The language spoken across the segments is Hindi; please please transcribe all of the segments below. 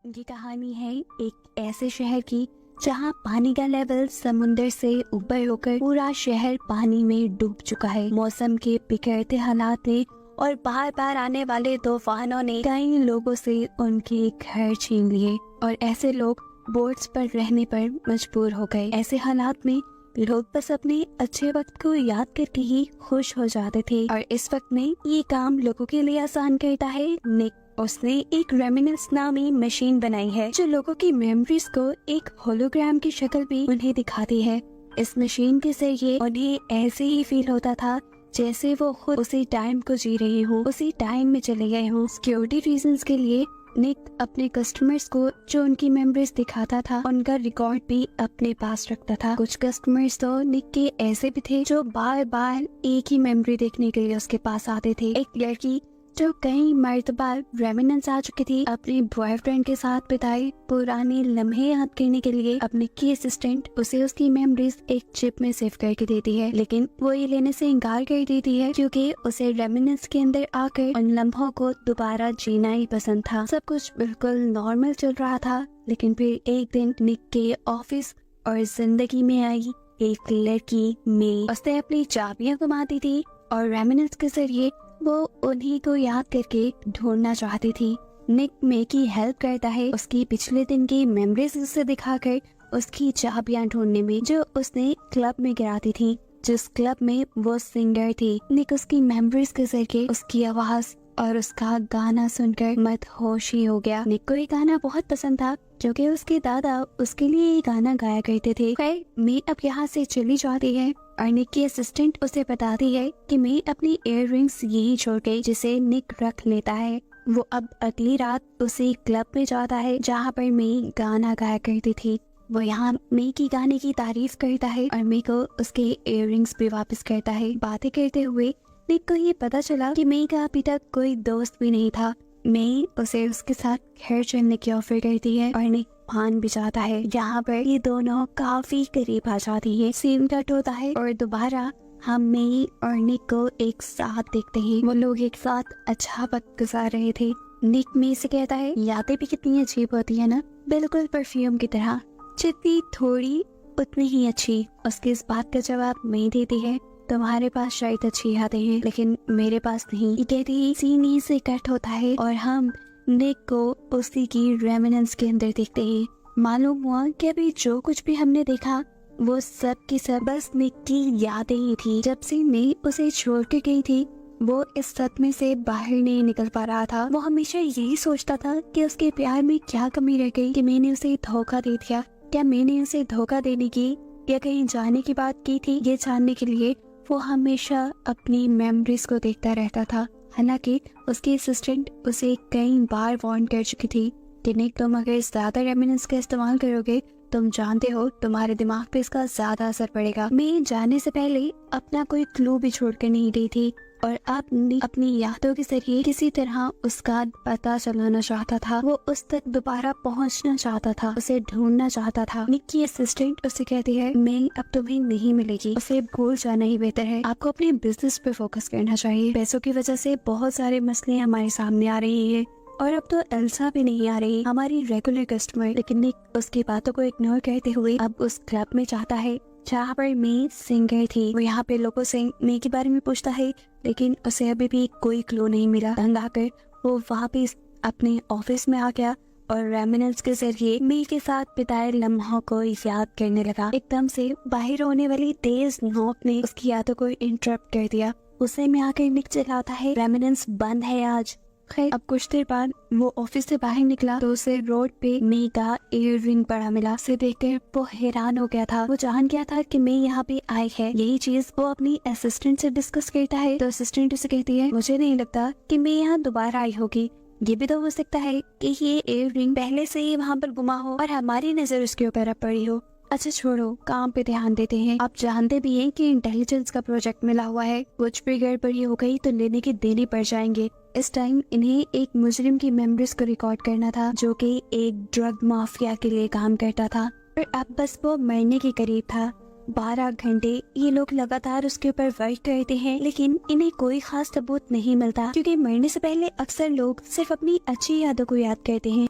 ये कहानी है एक ऐसे शहर की जहाँ पानी का लेवल समुंदर से ऊपर होकर पूरा शहर पानी में डूब चुका है। मौसम के बिगड़ते हालात ने और बार बार आने वाले तूफानों ने कई लोगों से उनके घर छीन लिए और ऐसे लोग बोट्स पर रहने पर मजबूर हो गए। ऐसे हालात में लोग बस अपने अच्छे वक्त को याद करके ही खुश हो जाते थे और इस वक्त में ये काम लोगों के लिए आसान करता है निक। उसने एक रेमिनेंस नामी मशीन बनाई है जो लोगों की मेमोरीज को एक होलोग्राम की शक्ल में उन्हें दिखाती है। इस मशीन के जरिए उन्हें ऐसे ही फील होता था जैसे वो खुद उसी टाइम को जी रहे हो, उसी टाइम में चले गए हो। सिक्योरिटी रीजंस के लिए निक अपने कस्टमर्स को जो उनकी मेमोरीज दिखाता था उनका रिकॉर्ड भी अपने पास रखता था। कुछ कस्टमर्स तो निक के ऐसे भी थे जो बार बार एक ही मेमोरी देखने के लिए उसके पास आते थे। एक लड़की जो कई मर्तबा रेमिनेंस आ चुकी थी अपने बॉयफ्रेंड के साथ बिताए पुराने लम्हे याद करने के लिए अपने की असिस्टेंट उसे उसकी मेमोरीज एक चिप में सेव करके देती है, लेकिन वो ये लेने से इनकार कर देती है क्योंकि उसे रेमिनेंस के अंदर आकर उन लम्हों को दोबारा जीना ही पसंद था। सब कुछ बिल्कुल नॉर्मल चल रहा था, लेकिन फिर एक दिन निक के ऑफिस और जिंदगी में आई एक लड़की मे। उसने अपनी चाबियां गुमा दी थी और रेमिनेंस के जरिए वो उन्हीं को याद करके ढूंढना चाहती थी। निक मे की हेल्प करता है उसकी पिछले दिन की मेमोरीज उसे दिखाकर उसकी चाबियां ढूंढने में जो उसने क्लब में गिराती थी, जिस क्लब में वो सिंगर थी। निक उसकी मेमोरीज के जरिए उसकी आवाज और उसका गाना सुनकर मदहोश ही हो गया। निक को ये गाना बहुत पसंद था जो कि उसके दादा उसके लिए ये गाना गाया करते थे। खैर मे अब यहाँ से चली जाती है और निक की असिस्टेंट उसे बताती है कि मे अपनी इयररिंग्स यही छोड़ गई जिसे निक रख लेता है। वो अब अगली रात उसी क्लब में जाता है जहाँ पर मे गाना गाया करती थी। वो यहाँ मे की गाने की तारीफ करता है और मे को उसके इयररिंग्स भी वापस करता है। बातें करते हुए निक को ये पता चला कि मे का अभी तक कोई दोस्त भी नहीं था। मे उसे उसके साथ घर चलने की ऑफर करती है और निक मान भी जाता है। यहाँ पर ये दोनों काफी करीब आ जाती है। सीन कट होता है और दोबारा हम मे और निक को एक साथ देखते हैं। वो लोग एक साथ अच्छा वक्त गुजार रहे थे। निक मे से कहता है यादें भी कितनी अजीब होती है ना, बिल्कुल परफ्यूम की तरह, जितनी थोड़ी उतनी ही अच्छी। उसके इस बात का जवाब मे देती है तुम्हारे पास शायद अच्छी यादें हैं लेकिन मेरे पास नहीं। ये कहते ही सीन से कट होता है और हम निक को उसी की रेमिनेंस के अंदर देखते हैं। मालूम हुआ कि अभी जो कुछ भी हमने देखा वो सब की सब बस निक की यादें ही थी। जब से मे उसे छोड़ के गई थी वो इस सदमे से बाहर नहीं निकल पा रहा था। वो हमेशा यही सोचता था कि उसके प्यार में क्या कमी रह गई कि मैंने उसे धोखा दे दिया। क्या मैंने उसे धोखा देने की या कहीं जाने की बात की थी? ये जानने के लिए वो हमेशा अपनी मेमोरीज को देखता रहता था। हालांकि उसकी असिस्टेंट उसे कई बार वार्न कर चुकी थी कि निक तुम अगर ज्यादा रेमिनेंस का इस्तेमाल करोगे तुम जानते हो तुम्हारे दिमाग पे इसका ज्यादा असर पड़ेगा। मैं जाने से पहले अपना कोई क्लू भी छोड़ कर नहीं गई थी और अब अपनी यादों के जरिए किसी तरह उसका पता चलाना चाहता था। वो उस तक दोबारा पहुंचना चाहता था, उसे ढूंढना चाहता था। निक की असिस्टेंट उसे कहती है मैं अब तुम्हें नहीं मिलेगी, उसे भूल जाना ही बेहतर है। आपको अपने बिजनेस पे फोकस करना चाहिए। पैसों की वजह से बहुत सारे मसले हमारे सामने आ रहे हैं और अब तो एल्सा भी नहीं आ रही, हमारी रेगुलर कस्टमर। लेकिन निक उसकी बातों को इग्नोर करते हुए अब उस क्लब में जाता है जहाँ पर मे सिंगर थी। वो यहाँ पे लोगों से मे के बारे में पूछता है लेकिन उसे अभी भी कोई क्लू नहीं मिला। तंग आकर वो वापस अपने ऑफिस में आ गया और रेमिनेंस के जरिए मे के साथ बिताए लम्हों को याद करने लगा। एकदम से बाहर होने वाली तेज नोक ने उसकी यादों को इंटरप्ट कर दिया। उसे में आकर निक चिल्लाता है रेमिनेंस बंद है आज। खैर अब कुछ देर बाद वो ऑफिस से बाहर निकला तो उसे रोड पे मे का इयररिंग पड़ा मिला। उसे देखकर वो हैरान हो गया था। वो जान गया था कि मे यहाँ पे आई है। यही चीज वो अपनी असिस्टेंट से डिस्कस करता है तो असिस्टेंट उसे कहती है मुझे नहीं लगता कि मे यहाँ दोबारा आई होगी। ये भी तो हो सकता है कि ये इयररिंग पहले से ही वहाँ पर गुमा हो और हमारी नजर उसके ऊपर अब पड़ी हो। अच्छा छोड़ो, काम पे ध्यान देते हैं। आप जानते भी हैं कि इंटेलिजेंस का प्रोजेक्ट मिला हुआ है, कुछ भी गड़बड़ी हो गई तो लेने के देने पड़ जाएंगे। इस टाइम इन्हें एक मुजरिम की मेमोरीज को रिकॉर्ड करना था जो कि एक ड्रग माफिया के लिए काम करता था और अब बस वो मरने के करीब था। 12 घंटे ये लोग लगातार उसके ऊपर वर्क करते हैं लेकिन इन्हें कोई खास सबूत नहीं मिलता क्योंकि मरने से पहले अक्सर लोग सिर्फ अपनी अच्छी यादों को याद करते हैं।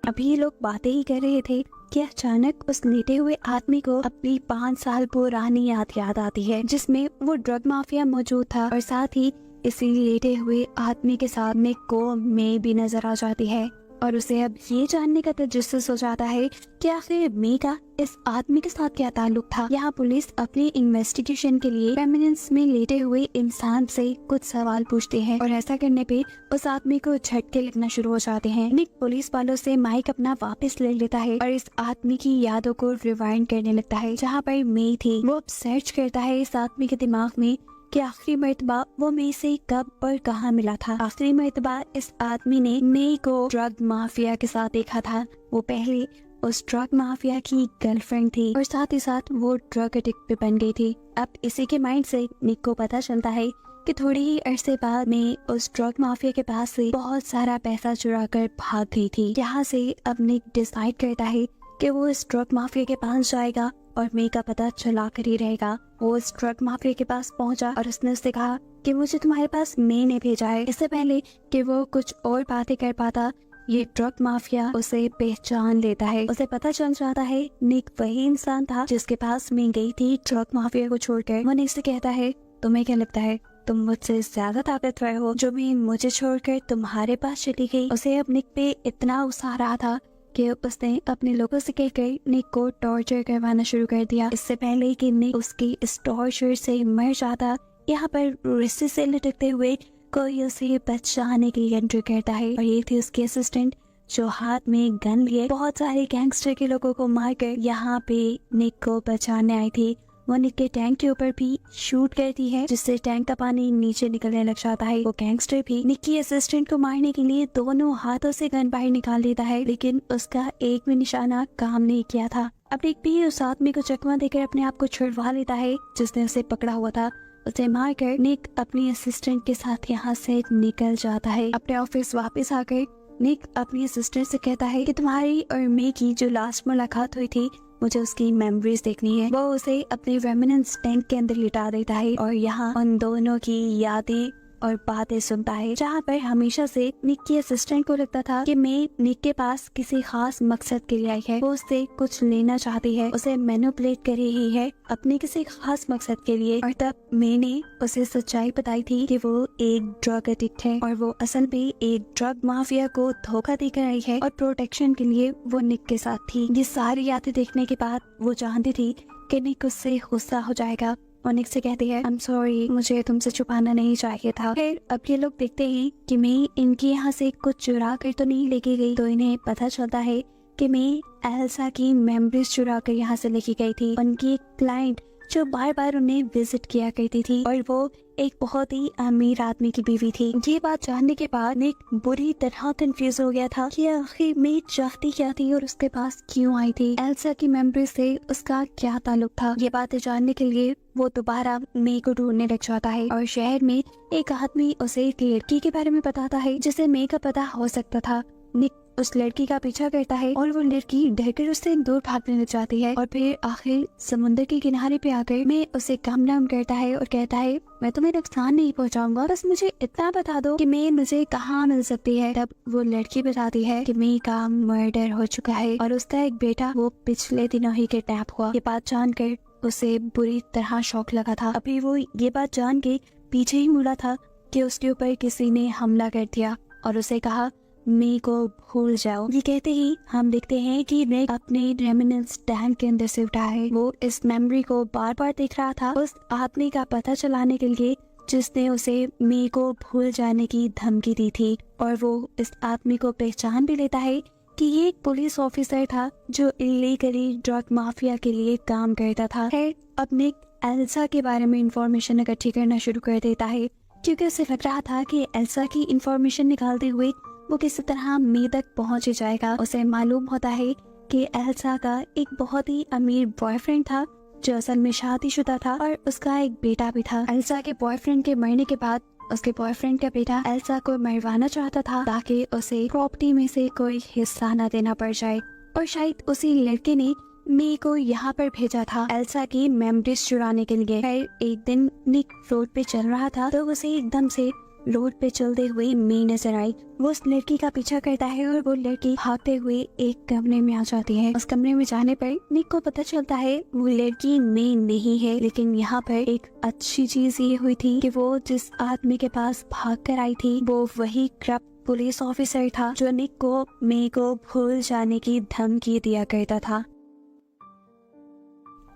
अभी ये लोग बातें ही कर रहे थे कि अचानक उस लेटे हुए आदमी को अपनी 5 साल पुरानी याद आती है, जिसमें वो ड्रग माफिया मौजूद था और साथ ही इसी लेटे हुए आदमी के सामने को मे भी नजर आ जाती है। और उसे अब ये जानने का तजस्सुस हो जाता है कि आखिर मे का इस आदमी के साथ क्या ताल्लुक था। यहाँ पुलिस अपनी इन्वेस्टिगेशन के लिए रेमिनेंस में लेटे हुए इंसान से कुछ सवाल पूछते हैं और ऐसा करने पे उस आदमी को झटके लगना शुरू हो जाते हैं। निक पुलिस वालों से माइक अपना वापस ले लेता है और इस आदमी की यादों को रिवाइंड करने लगता है जहाँ पर मे थी। वो अब सर्च करता है इस आदमी के दिमाग में कि आखिरी मर्तबा वो मे से कब और कहाँ मिला था। आखिरी मर्तबा इस आदमी ने मे को ड्रग माफिया के साथ देखा था। वो पहले उस ड्रग माफिया की गर्लफ्रेंड थी और साथ ही साथ वो ड्रग एडिक्ट भी बन गई थी। अब इसी के माइंड से निक को पता चलता है कि थोड़ी ही अरसे बाद में उस ड्रग माफिया के पास से बहुत सारा पैसा चुरा कर भाग गई थी। यहाँ से अब निक डिसाइड करता है कि वो इस ड्रग माफिया के पास जाएगा और मे का पता चला कर ही रहेगा। वो इस ड्रग माफिया के पास पहुंचा और उसने उससे कहा कि मुझे तुम्हारे पास मे ने भेजा है। इससे पहले कि वो कुछ और बातें कर पाता, ये ड्रग माफिया उसे पहचान लेता है। उसे पता चल जाता है निक वही इंसान था जिसके पास मे गई थी ड्रग माफिया को छोड़कर। वो निक से कहता है, तुम्हें क्या लगता है तुम मुझसे ज्यादा ताकतवर हो जो मैं मुझे छोड़कर तुम्हारे पास चली गई। उसे अब निक पे इतना गुस्सा आ रहा था कि उसने अपने लोगों से कहकर निक को टॉर्चर करवाना शुरू कर दिया। इससे पहले कि निक उसकी इस टॉर्चर से मर जाता, यहाँ पर रस्सी से लटकते हुए कोई उसे बचाने के लिए एंटर करता है और ये थी उसकी असिस्टेंट जो हाथ में गन लिए बहुत सारे गैंगस्टर के लोगों को मारकर यहाँ पे निक को बचाने आई थी। वो निक के टैंक के ऊपर भी शूट करती है जिससे टैंक का पानी नीचे निकलने लग जाता है। वो गैंगस्टर भी निक की असिस्टेंट को मारने के लिए दोनों हाथों से गन बाहर निकाल लेता है, लेकिन उसका एक भी निशाना काम नहीं किया था। अब निक भी उस आदमी को चकमा देकर अपने आप को छुड़वा लेता है जिसने उसे पकड़ा हुआ था। उसे मारकर निक अपनी असिस्टेंट के साथ यहाँ से निकल जाता है। अपने ऑफिस वापस आकर निक अपनी असिस्टेंट से कहता है कि तुम्हारी और मे की जो लास्ट मुलाकात हुई थी मुझे उसकी मेमोरीज देखनी है। वो उसे अपने रेमिनेंस टैंक के अंदर लिटा देता है और यहाँ उन दोनों की यादें और बातें सुनता है, जहाँ पर हमेशा से निक की असिस्टेंट को लगता था कि मैं निक के पास किसी खास मकसद के लिए आई है। वो उससे कुछ लेना चाहती है, उसे मैनिपुलेट कर रही है अपने किसी खास मकसद के लिए। और तब मैंने उसे सच्चाई बताई थी कि वो एक ड्रग एडिक्ट है और वो असल में एक ड्रग माफिया को धोखा देकर आई है और प्रोटेक्शन के लिए वो निक के साथ थी। ये सारी यादें देखने के बाद वो जानती थी कि निक उससे गुस्सा हो जाएगा और निक से कहती है, I'm sorry, मुझे तुमसे छुपाना नहीं चाहिए था। फिर अब ये लोग देखते हैं कि मैं इनके यहाँ से कुछ चुरा कर तो नहीं लेके गई, तो इन्हें पता चलता है कि मैं एल्सा की मेमोरीज चुरा कर यहाँ से लेके गई थी। उनकी एक क्लाइंट जो बार बार उन्हें विजिट किया करती थी और वो एक बहुत ही अमीर आदमी की बीवी थी। ये बात जानने के बाद निक बुरी तरह कंफ्यूज हो गया था कि आखिर मैं चाहती क्या थी और उसके पास क्यों आई थी। एल्सा की मेमोरी से उसका क्या ताल्लुक था। ये बातें जानने के लिए वो दोबारा मे को ढूंढने लग जाता है और शहर में एक आदमी उसे एक लड़की के बारे में बताता है जिसे मे का पता हो सकता था। निक उस लड़की का पीछा करता है और वो लड़की डरकर उससे दूर भागने लग जाती है और फिर आखिर समुद्र के किनारे पे आकर मैं उसे काम डाउन करता है और कहता है, मैं तुम्हें नुकसान नहीं पहुंचाऊंगा, बस मुझे इतना बता दो कि मैं मुझे कहाँ मिल सकती है। तब वो लड़की बताती है कि मे का मर्डर हो चुका है और उसका एक बेटा वो पिछले दिनों ही किडनैप हुआ। ये बात जानकर उसे बुरी तरह शौक लगा था। अभी वो ये बात जान के पीछे ही मुड़ा था कि उसके ऊपर किसी ने हमला कर दिया और उसे कहा, मे को भूल जाओ। ये कहते ही हम देखते हैं कि निक अपने रेमिनेंस टैंक के अंदर से उठा है। वो इस मेमोरी को बार बार देख रहा था उस आदमी का पता चलाने के लिए जिसने उसे मे को भूल जाने की धमकी दी थी। और वो इस आदमी को पहचान भी लेता है कि ये एक पुलिस ऑफिसर था जो इलीगली ड्रग माफिया के लिए काम करता था। है अब निक एल्सा के बारे में इंफॉर्मेशन इकट्ठी करना शुरू कर देता है क्योंकि उसे लग रहा था कि एल्सा की इंफॉर्मेशन निकालते हुए वो किसी तरह मे तक पहुंच जाएगा। उसे मालूम होता है कि एल्सा का एक बहुत ही अमीर बॉयफ्रेंड था जो असल में शादीशुदा था और उसका एक बेटा भी था। एल्सा के बॉयफ्रेंड के मरने के बाद उसके बॉयफ्रेंड का बेटा एल्सा को मरवाना चाहता था ताकि उसे प्रॉपर्टी में से कोई हिस्सा न देना पड़ जाए। और शायद उसी लड़के ने मे को यहाँ पर भेजा था एल्सा की मेमोरीज चुराने के लिए। फिर एक दिन निक रोड पे चल रहा था तो उसे एकदम से रोड पे चलते हुए मे नजर आई। वो उस लड़की का पीछा करता है और वो लड़की भागते हुए एक कमरे में आ जाती है। उस कमरे में जाने पर निक को पता चलता है वो लड़की मे नहीं है। लेकिन यहाँ पर एक अच्छी चीज ये हुई थी कि वो जिस आदमी के पास भाग कर आई थी वो वही करप्ट पुलिस ऑफिसर था जो निक को मे को भूल जाने की धमकी दिया करता था।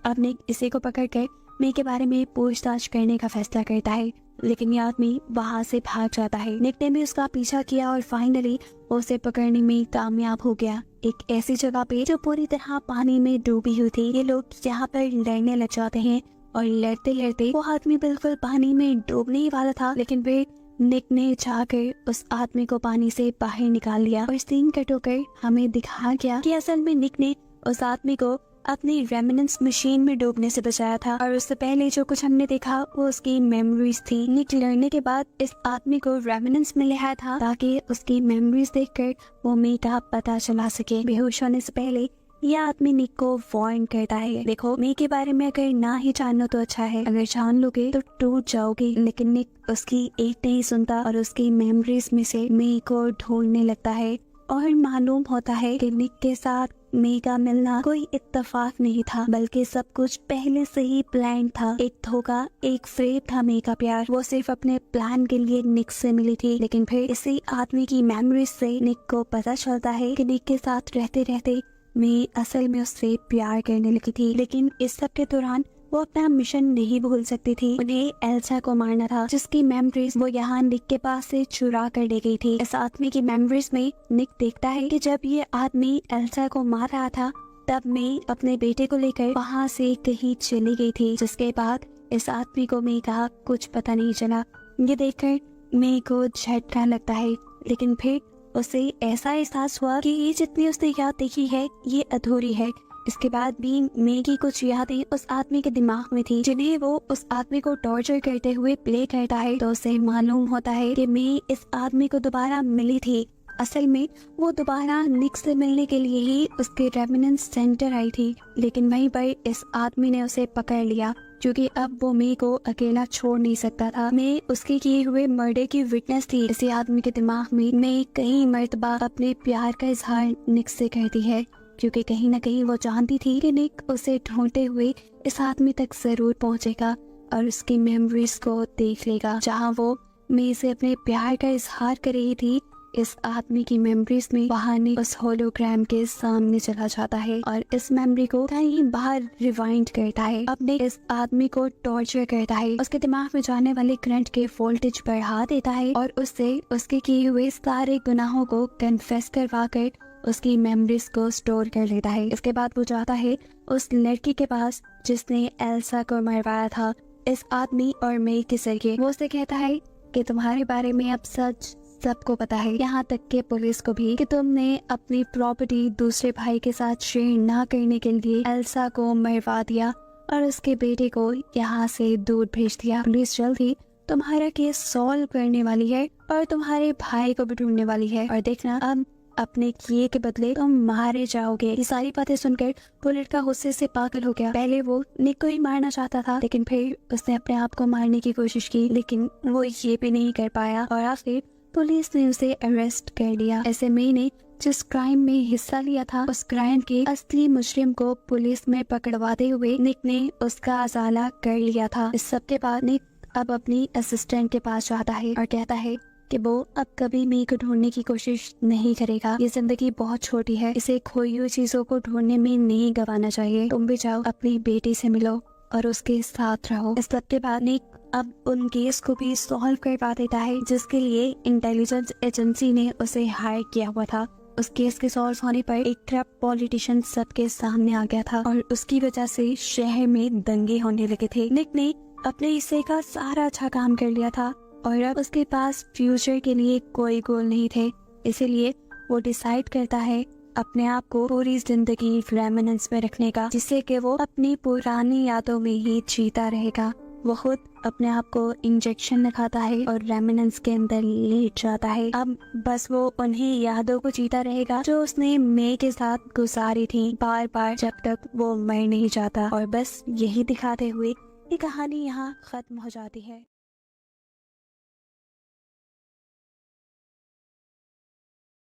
अब निक इसी को पकड़कर मे के बारे में पूछताछ करने का फैसला करता है, लेकिन ये आदमी वहाँ से भाग जाता है। निक ने भी उसका पीछा किया और फाइनली उसे पकड़ने में कामयाब हो गया, एक ऐसी जगह पे जो पूरी तरह पानी में डूबी हुई थी। ये लोग यहाँ पर लड़ने लग जाते हैं और लड़ते लड़ते वो आदमी बिल्कुल पानी में डूबने ही वाला था, लेकिन फिर निक ने जाकर उस आदमी को पानी से बाहर निकाल लिया और सीन कट होकर हमें दिखाया गया कि असल में निक ने उस आदमी को अपनी रेमिनेंस मशीन में डूबने से बचाया था और उससे पहले जो कुछ हमने देखा वो उसकी मेमोरीज थी। निक लड़ने के बाद इस आदमी को रेमिनेंस में ले आया था ताकि उसकी मेमोरीज देखकर वो मे का पता चला सके। बेहोश होने से पहले यह आदमी निक को वार्न करता है, देखो मे के बारे में अगर ना ही जानना तो अच्छा है, अगर जान लोगे तो टूट जाओगे। लेकिन निक उसकी एक नहीं सुनता और उसकी मेमोरीज में से मे को ढूंढने लगता है और मालूम होता है कि निक के साथ मे का मिलना कोई इत्तेफाक नहीं था, बल्कि सब कुछ पहले से ही प्लान था। एक धोखा, एक फ्रेब था मे का प्यार। वो सिर्फ अपने प्लान के लिए निक से मिली थी, लेकिन फिर इसी आदमी की मेमोरी से निक को पता चलता है कि निक के साथ रहते रहते मे असल में उससे प्यार करने लगी थी। लेकिन इस सब के दौरान वो अपना मिशन नहीं भूल सकती थी। उन्हें एल्सा को मारना था, जिसकी मेमोरीज वो यहाँ निक के पास से चुरा कर ले गई थी। इस आदमी की मेमोरीज में निक देखता है कि जब ये आदमी एल्सा को मार रहा था तब मे अपने बेटे को लेकर वहाँ से कहीं चली गई थी, जिसके बाद इस आदमी को मे का कुछ पता नहीं चला। ये देखकर मे को झटका लगता है, लेकिन फिर उसे ऐसा एहसास हुआ कि ये जितनी उसने याद देखी है ये अधूरी है। इसके बाद भी मे की कुछ यादें उस आदमी के दिमाग में थी, जिन्हें वो उस आदमी को टॉर्चर करते हुए प्ले करता है। तो उसे मालूम होता है कि मे इस आदमी को दोबारा मिली थी। असल में वो दोबारा निक से मिलने के लिए ही उसके रेमिनेंस सेंटर आई थी, लेकिन वहीं पर इस आदमी ने उसे पकड़ लिया क्योंकि अब वो मे को अकेला छोड़ नहीं सकता था। मे उसके किए हुए मर्डर की विटनेस थी। इसी आदमी के दिमाग में मे कई मर्तबा अपने प्यार का इजहार निक से करती है, क्योंकि कहीं न कहीं वो जानती थी कि निक उसे ढूंढते हुए इस आदमी तक जरूर पहुंचेगा और उसकी मेमोरीज को देख लेगा। जहां वो मे से अपने प्यार का इजहार कर रही थी, इस आदमी की मेमोरीज में वहाँ निक उस होलोग्राम के सामने चला जाता है और इस मेमोरी को कहीं बाहर रिवाइंड करता है। अब निक इस आदमी को टॉर्चर करता है, उसके दिमाग में जाने वाले करंट के वोल्टेज बढ़ा देता है और उससे उसके किए हुए सारे गुनाहों को कन्फेस करवा कर उसकी मेमोरीज को स्टोर कर लेता है। इसके बाद वो जाता है उस लड़की के पास जिसने एल्सा को मरवाया था इस आदमी और मे के जरिए। वो उसे कहता है कि तुम्हारे बारे में अब सच सबको पता है, यहाँ तक के पुलिस को भी, कि तुमने अपनी प्रॉपर्टी दूसरे भाई के साथ शेयर ना करने के लिए एल्सा को मरवा दिया और उसके बेटे को यहाँ से दूर भेज दिया। पुलिस जल्द ही तुम्हारा केस सॉल्व करने वाली है और तुम्हारे भाई को भी ढूंढने वाली है, और देखना अब अपने किए के बदले तुम मारे जाओगे। ये सारी बातें सुनकर बुलेट का गुस्से से पागल हो गया। पहले वो निक को ही मारना चाहता था, लेकिन फिर उसने अपने आप को मारने की कोशिश की, लेकिन वो ये भी नहीं कर पाया और आखिर पुलिस ने उसे अरेस्ट कर लिया। ऐसे मे ने जिस क्राइम में हिस्सा लिया था उस क्राइम के असली मुजरिम को पुलिस में पकड़वाते हुए निक ने उसका अजाला कर लिया था। इस सब के बाद निक अब अपनी असिस्टेंट के पास जाता है और कहता है कि वो अब कभी मे को ढूंढने की कोशिश नहीं करेगा। ये जिंदगी बहुत छोटी है, इसे खोई हुई चीजों को ढूंढने में नहीं गंवाना चाहिए। तुम भी जाओ, अपनी बेटी से मिलो और उसके साथ रहो। इस सब के बाद निक अब उन केस को भी सॉल्व करवा देता है जिसके लिए इंटेलिजेंस एजेंसी ने उसे हायर किया हुआ था। उस केस के सॉल्व होने पर एक करप्ट पॉलिटिशियन सबके सामने आ गया था और उसकी वजह से शहर में दंगे होने लगे थे। निक ने अपने हिस्से का सारा अच्छा काम कर लिया था और अब उसके पास फ्यूचर के लिए कोई गोल नहीं थे, इसीलिए वो डिसाइड करता है अपने आप को पूरी जिंदगी रेमिनेंस में रखने का, जिससे कि वो अपनी पुरानी यादों में ही जीता रहेगा। वो खुद अपने आप को इंजेक्शन लगाता है और रेमिनेंस के अंदर लेट जाता है। अब बस वो उन्हीं यादों को जीता रहेगा जो उसने मे के साथ गुजारी थी बार बार, जब तक वो मर नहीं जाता। और बस यही दिखाते हुए ये कहानी यहाँ खत्म हो जाती है।